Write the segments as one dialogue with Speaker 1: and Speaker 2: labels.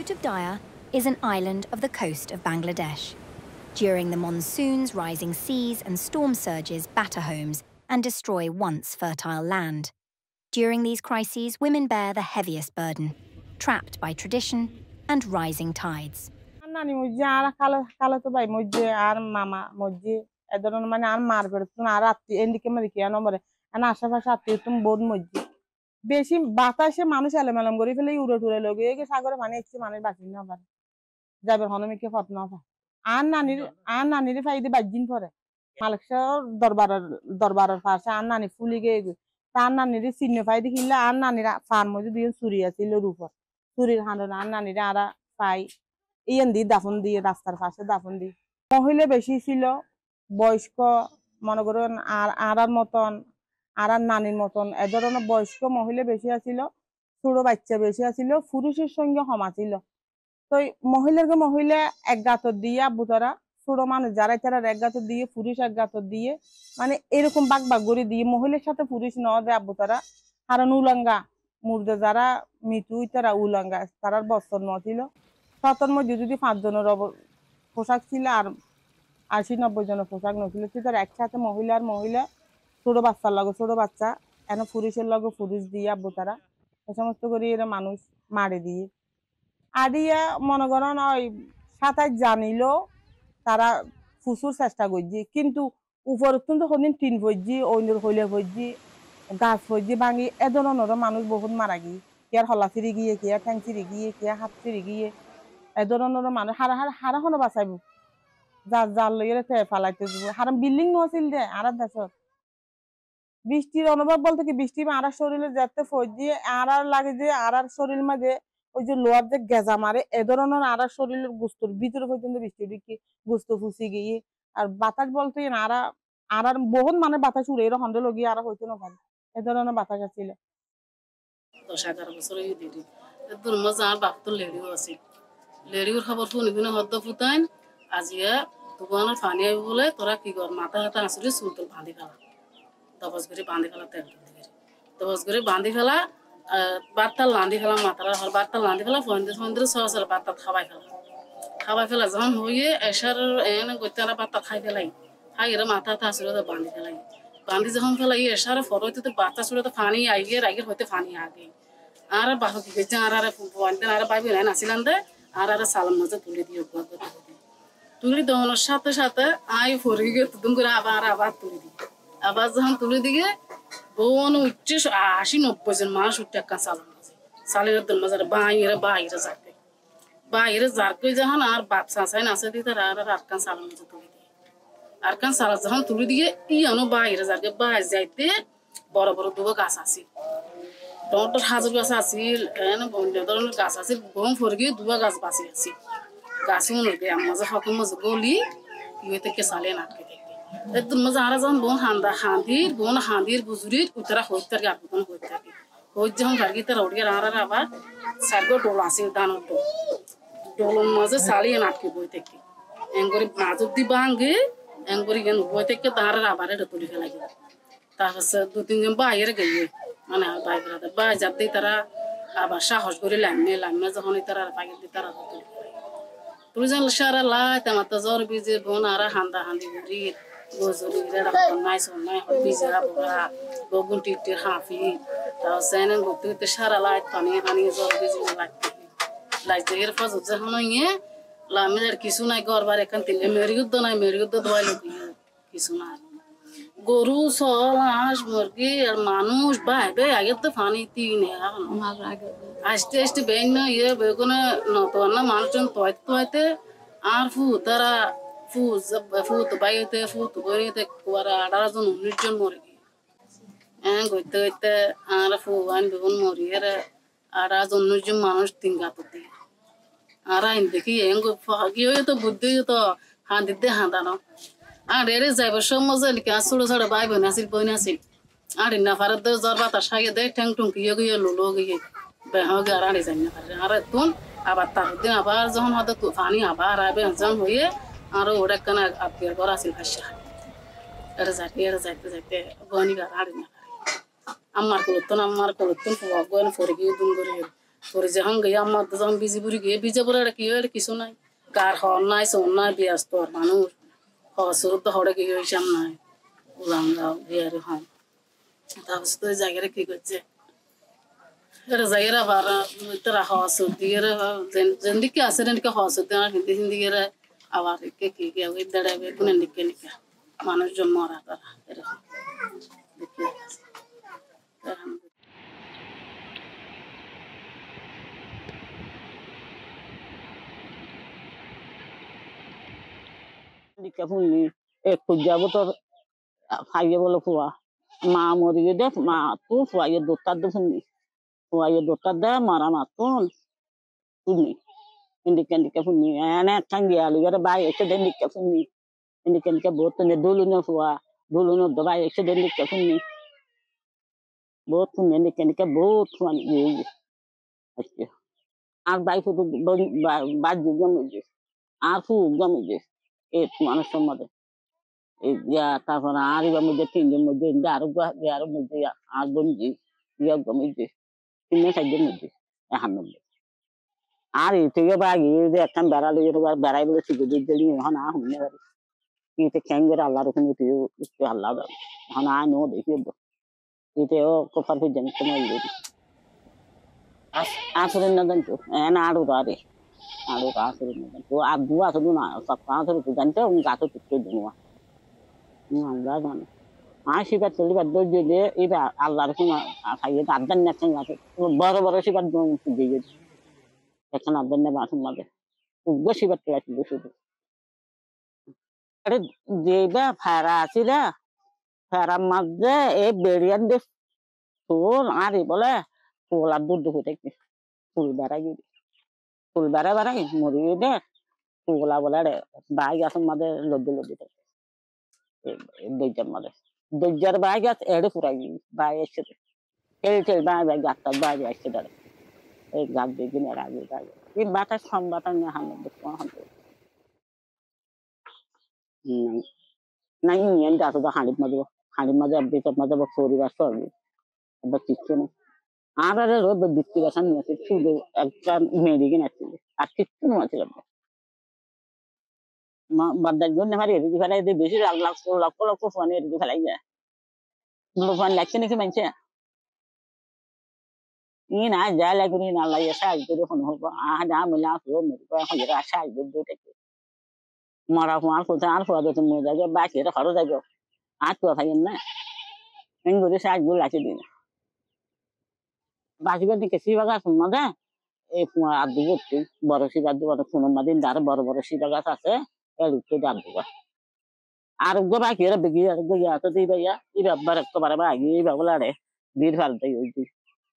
Speaker 1: Qutub is an island of the coast of Bangladesh. During the monsoons, rising seas and storm surges batter homes and destroy once fertile land. During these crises, women bear the heaviest burden, trapped by tradition and rising tides.
Speaker 2: বেশি বাতাসে মানুষ এলোমেলো করে ফেলে উড়ে টুরে লগে সাগরে পানি একটু মানুষ বাঁচি না পারে যাবে হনমিকে ফত না পায় আর নানির ফাইদে বাজিন পরে মালিকশাহ দরবারের পাশে আর নানি ফুলি গিয়ে তার নানির চিহ্ন ফাইদে কিনলে আর নানির ফার মধ্যে দিয়ে চুরি আছিল রূপর চুরির হাঁড়ন আর নানির আর পাই ইয়ান দিয়ে দাফন দিয়ে রাস্তার পাশে দাফন দিয়ে মহিলা বেশি ছিল বয়স্ক মনে করেন আর মতন আর নানির মতন এ ধরনের বয়স্ক মহিলা বেশি আছিল ছোট বাচ্চা বেশি আছিল পুরুষের সঙ্গে সম ছিল তো মহিলাকে মহিলা এক গাতর দিয়ে আব্বুতারা ছোট মানুষ যারা তারা এক গাতর দিয়ে পুরুষ এক গাতর দিয়ে মানে এরকম বাগ বাগ করে দিয়ে মহিলার সাথে পুরুষ ন দেয় আব্বুতারা কারণ উলাঙ্গা মুর্দে যারা মৃত্যু তারা উলাঙ্গা তারার বস্ত্র ন ছিল শতর মধ্যে যদি 5 জনের পোশাক ছিল আর 80-90 জনের পোশাক নছিল তারা একসাথে মহিলা আর মহিলা ছোট বাচ্চার লগে ছোট বাচ্চা এন পুরুষের লগে পুরুষ দিয়ে আব্বু তারা এ সমস্ত করে এরা মানুষ মারে দিয়ে আদিয়া মনে করেন ওই সাঁতার জানিলো তারা প্রচুর চেষ্টা করছি কিন্তু উপর তো কোনদিন টিন ফজি অন্যর হইলে ফজি গাছ ফজি ভাঙি এ ধরনের মানুষ বহুত মারা গিয়ে কে আর হলা ফিরে গিয়ে কে ঠ্যাং ফিরে গিয়ে কে হাত ফিরে গিয়ে এ ধরনের মানুষ হারা হনো বাঁচাইব যার লইয়ে ফালাইতে হারাম বিল্ডিং নছিল দে আর দেশত বৃষ্টির অনুভব বলতে কি বৃষ্টি আর শরীরে যেতে ফজি আর লাগে যে আর শরীর মাঝে ওই যে লোয়ার যে গেজা মারে এ ধরনের আর শরীরের গোস্তর ভিতরে পর্যন্ত বৃষ্টি ঢুকি গোস্ত ফুসি গিয়ে আর বাতাস বলতে আর বহুত মানে বাতাস উড়ে এর হন্ডে লগিয়ে আর হইতে না পারে এ ধরনের বাতাস আছিল
Speaker 3: 10-11 বছর এই দিদি তোর মজা আর বাপ তো লেডিও আছে লেডিওর খবর তো নিবিনা হদ্দ ফুটাইন আজিয়া দোকানের পানি আইব বলে তোরা কি কর মাথা হাতে আসলে চুলতল বাঁধি ফেলা দবজ করে বাঁধি ফেলা তেল দবজ করে বাঁধি ফেলা বার্তাল লাঁধি ফেলা মাথার হল বার্তাল লাঁধি ফেলা ফন্দির সহসল বার্তা খাবাই ফেলা যখন হইয়ে এসার এনে গইতারা বার্তা খাই ফেলাই খাই এরা মাথা হাতে আসলে বাঁধি ফেলাই বাঁধি যখন ফেলাই এসার ফরইতে তো বাচ্চা ছুড়ে তো পানি আইগের হইতে পানি আগে আর বাহু কি গেছে আর আর বাইবে নাই নাছিলাম দে আর সালাম মজা তুলে দিয়ে তুলি দেওয়ানোর সাথে সাথে আই ফরি গিয়ে তুম করে আবার তুলে দিই আবার যখন তুলে দিয়ে বোন উঠছে 80-90 জন মানুষ উঠে একটা সালাম মাঝে সালের মাঝে বাইরে যারকে যখন আর বাপ চাচাই নাচে দিতে আর কান সালাম মাঝে তুলে দিয়ে আর কান সালা যখন তুলে দিয়ে ইয়ানো বাইরে যারকে বাইরে যাইতে বড় বড় দুটো গাছ আছে টমেটোর হাজার গাছ আছিল বন্ধ ধরনের গাছ আছে বোম ফরে গিয়ে দুটো গাছ বাঁচি আছে গাছ মনে মাঝে হকম মাঝে গলি ইয়ে থেকে সালে নাটকে থেকে মাঝে আর যখন বোন হাঁদির বুজুরির উতরা হইতে গান হইতে থাকে হই যখন গাড়ি তারা উঠে আর আবার সার্গো ডোল আছে দানোর ডোলের মাঝে সালিয়ে নাটকে বই থেকে এঙ্গরি মাঝুর দি ভাঙে এঙ্গরি গেন বই থেকে তার আবার এটা তুলে ফেলা গেল তারপর 2-3 জন বাইরে গিয়ে মানে বাইরে যাতে তারা আবার সাহস করে লাইনে যখন তারা পাইয়ে দিয়ে তারা তুলে জানলে সারা লাই আমার তো জ্বর বিজে বোন আর হান্দি ঘুরি গজরি নাই সন্ন্যায় বিজে বগুন টিকটির হাঁফি তাও সেনে ঘুরতে সারা লাই পানি জ্বর বিজে লাগতে এর পর যখন ইয়ে লামের কিছু নাই গরবার এখান থেকে মেরিগুদ্ধ নাই মেরিগুদ্ধ দোয়াই লোক কিছু নাই গরু সল হাঁস মুরগি আর মানুষ বাইবে আগে তো পানি তিনে আসতে আসতে বেন ইয়ে বেগুনে নতুন না মানুষজন তোয়াইতে আর তারা ফুত বাইতে ফুত বইতে কুয়ারা 18 জন 19 জন মরে গিয়ে গইতে গইতে আর আইন বেগুন মরি এর 18 জন 19 জন মানুষ 3 গাত দিয়ে আর আইন দেখি কি হয়ে তো বুদ্ধি তো দিতে হাঁদানো আর এর যাইবার সময় লিখে ছোটো ছোটো ভাই বোন আসিল বোন আসিল আর না পারে জ্বর বাতাস খাইয়ে দেয় ঠ্যাং টুঙ্কিয়ে গিয়ে লুলো গিয়ে বেহগে আর আড়ে যাই না পারে আর তুন আবার তার দিন আবার যখন হয়তো পানি আবার আবে যখন হয়ে আর ওটা কেন আত্মীয় ঘর আসিল ভাসা এটা যাইতে বনি গার আড়ে না আমার কলতন বোন ফরে গিয়ে দুন করে তোর যখন গিয়ে আমার তো যখন বিজিপুরি গিয়ে বিজাপুরে কি হয় কিছু নাই কার হর নাই শোন নাই ব্যস্ত মানুষ হসুর তো হরে কি হয়েছাম নাই উলাম যাও বিয়ারে হন তারপর তো জায়গায় কি করছে এটা জায়গায় আবার তারা হসুর দিয়ে যেদিকে আছে সেদিকে হসুর দিয়ে হিন্দি হিন্দি গেলে আবার কে কি কে ওই দাঁড়াবে কোন দিকে নিকে মানুষজন মরা তারা এরকম দেখি
Speaker 4: দিকে ফুললি একটু যাবো তোর খাইয়ে বলে ফুয়া মা মরিয়ে দে মা তু ফুয়াইয়ে দোতার দে ফুললি ফুয়াইয়ে দোতার দে মারা মা তুন fully indike funni ene kangi alu yara bay ese den dike funni indike bot ne dulu no fuwa dulu no do bay ese den dike funni bot funni indike bot fuan ye ache ar bay fu baj gameje ar fu gameje e manus somade e ya ta fara ari gameje tinje mode ndaru ga yaru mode ya ar bonji ya gameje tinne sajje mode e hanno আর এই থেকে বাকি যে একটা বেড়ালে বেড়াই বলে শিখে দিলি এখন আর হুমনে পারি ইতে খ্যাঙ্গের আল্লাহর ওখানে একটু আল্লাহ দাও এখন আর নো দেখি ইতেও কোফার ফির জানি তোমার আসলে না জানতো না আরো আরে আরো আসলে না জানতো আর দু আসলে না সব আসলে তো জানতো গাছে টুকতে দেবো আমরা জানি আর শিবার চলি বাদ দিয়ে এবার আল্লাহর ওখানে খাইয়ে আদান না গাছে বড় বড় শিবার দিয়ে এখন আদান না বাসন মাঝে বেশি বাড়তে লাগছিল শুধু আরে যেবা ভাড়া আছিল ভাড়ার মাঝে এই বেরিয়ান দিয়ে ফুল আর বলে ফুল আর দুধ হয়ে থাকবে ফুল বেড়াই গিয়ে ফুল বেড়াই মরিয়ে দে ফুলা বলে রে বাই গাছের মাঝে লদ্দি লদ্দি থাকে দৈজার মাঝে দৈজার বাই গাছ এড়ে ফুরাই গিয়ে বাই এসছে এই বাই বাই গাছটা বাই আসছে দাঁড়ে এই গাছ দিয়ে কিনে আগে গাছ এই বাতাস কম বাতাস নিয়ে হামে দেখবো না ইঞ্জিন গাছ তো হাঁড়ির মাঝে বেচার মাঝে পরিবার সবই এবার কিচ্ছু নেই আর বৃত্তি বাসা নিয়ে আসছে শুধু একটা মেডিকেল আসছিল আর কিচ্ছু নেওয়া ছিল বাদার জন্য আমার এদিকে ফেলাই বেশি লক্ষ লক্ষ ফোন এদিকে ফেলাই যায় ফোন লাগছে নাকি মানছে ই না যা লাগবে না লাগে সাহায্য করে ফোন হবো যা মিলে আসবো মেরে সাহায্য দিয়ে মরা ফোন আর ফোয়া যেতে মরে যাবে বাকি এটা খরচ যাবে আর তো থাকেন না এমন করে সাহায্য লাগছে দিন বাকিবার দিকে শিবা গাছ মাঝে এই আদু করতে বড় শিবা দোকানে ফোনের মাঝে আরো বড় বড় শিবা গাছ আছে এর উঠতে আদুবা আর বাকি এরা বেগি আছে দিই ভাইয়া এবার একবারে বাকি এইবার বলে আরে বীর ফেলতে ওই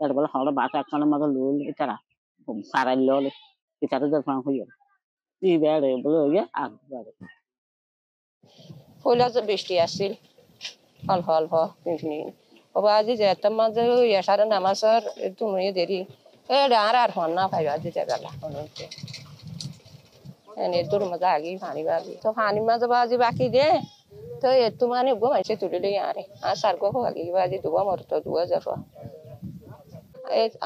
Speaker 4: এটা বলে হলো বাসা একখানের মাঝে লোল এছাড়া সারাই লোল এছাড়া যখন হইয়া এই বেড়ে বলে হইয়া আদুবারে
Speaker 5: পয়লা যে বৃষ্টি আসছিল অল্প অল্প ওবা আজি যেতাম মাঝে সারা নামাজের তুমি দেরি আর হন না পাইবা আজি যাবেলা এনে তোর মজা আগে পানি বাজি তো পানি মাঝে বাজি বাকি দে তো এত মানে গো মাসে তুলিলে আরে আর সার গো আগে বাজি দুয়া মরতো 2000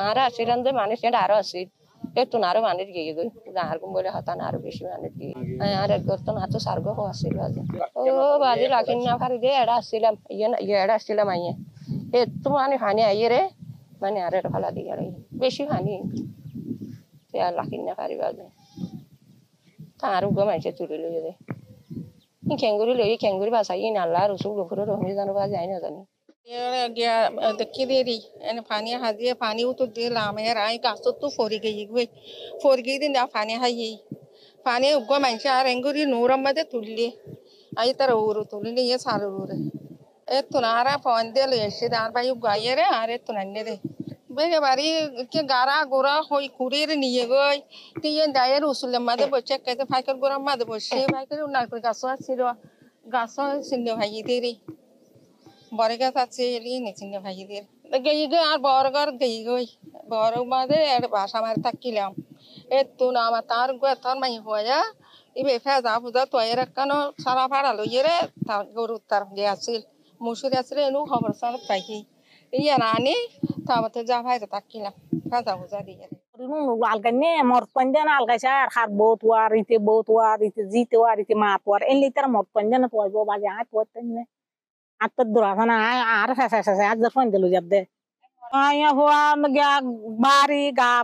Speaker 5: আর আসছিলাম যে মানুষ আরো আসছিল একটু আরো মানুষ গিয়ে গই আর কম বলে হতান আরো বেশি মানুষ গিয়ে আর একটু না তো সার গো আসছিল বাজি ও বাজি লাখিন না পারি দে এড়া আসছিলাম এড়া আসছিলাম আইয়ে একটু মানে পানি আইয়ে রে মানে আর ভালো দিয়ে বেশি পানি লাখিন না পারি বাজি আর গো মাসে তুলি লইয়ে দে খেঙ্গুরি লই খেঙ্গুরি বাসাই নাল্লা রসুল গোফর রহমি জানো বা যাই না জানি
Speaker 6: দেখি দেরি এনে পানি হাজিয়ে পানি উত্তর দিলাম এর আই গাছ তো ফরি গিয়ে দিন পানি হাই পানি উগ্র মানুষ আর এঙ্গুরি নূরম মাঝে তুললি আই তার ఊరు তুললি ইয়ে সার ఊরে এত নারা ফোন দিয়ে লই এসে আর ভাই গাইয়ে রে আর এত নান্নে রে বেগে বাড়ি কে গারা গোড়া হই কুড়িয়ে নিয়ে গই দিয়ে দায়ের উসুলের মাঝে বসে কেটে ফাইকের গোড়ার মাঝে বসে ফাইকের নারকেল গাছ আসছিল গাছ চিহ্ন ভাই দেরি বড় গাছ আছে চিহ্ন ভাই দিয়ে গেই গে আর বড় ঘর গেই গই বড় মাঝে বাসা মারে থাকিলাম এত না আমার তার তোর মাই হয়ে এবে ফেজা ফুজা তৈর কানো সারা ভাড়া লইয়ে রে তার গরু তার গিয়েছিল মুসুরি আসলে এনু খবর সার পাইকি ইয়ে রানি তারপরে যা ভাই থাকিলাম ফেজা ফুজা দিয়ে
Speaker 7: alganya morpanjana algasar har botuar ite zituar ite matuar en liter morpanjana tuar bo baja tuatne atta durasana ar sa azar fan delu jabde aya huwa nagya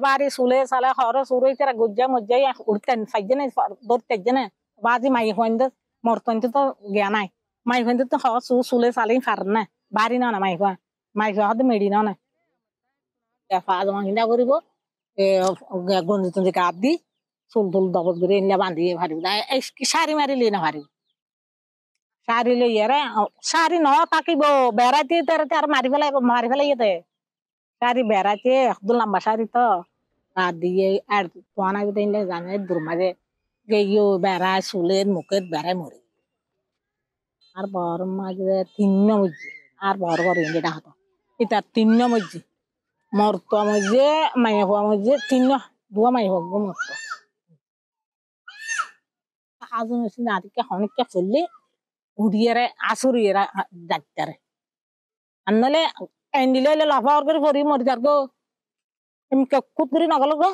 Speaker 7: bari sule sala horo suru itera gujja mujja ya urtan fajjana dor tajjana baji mai honda morpanjana to gyanai mai honda to ho sule salin farna bari na mai hod medina na ya fa ma hinda goribo গন্ধ টন্ধ cup দি চুল টুল দবজ করে এনে বান্ধি ভারি শাড়ি মারি লি না ভারি শাড়ি লইয়ারে শাড়ি ন তাকিব বেড়াইতে তার মারি ফেলাই যেতে শাড়ি বেড়াইতে একদম লম্বা শাড়ি তো রাত দিয়ে আর তোয়ানা বিতে জানে দূর মাঝে গেইও বেড়ায় চুলের মুখের বেড়ায় মরে আর বড় মাঝে তিন মজি আর বড় বড় ইন্ডে ডাকতো এটা তিন মজি morto maje mai ho maje tinno dua mai ho go morto azun sin adike honik ke fulli udiyere asuriyera dattare annale endile le lafa orgari fori mor jargo em ke kutri nagalo go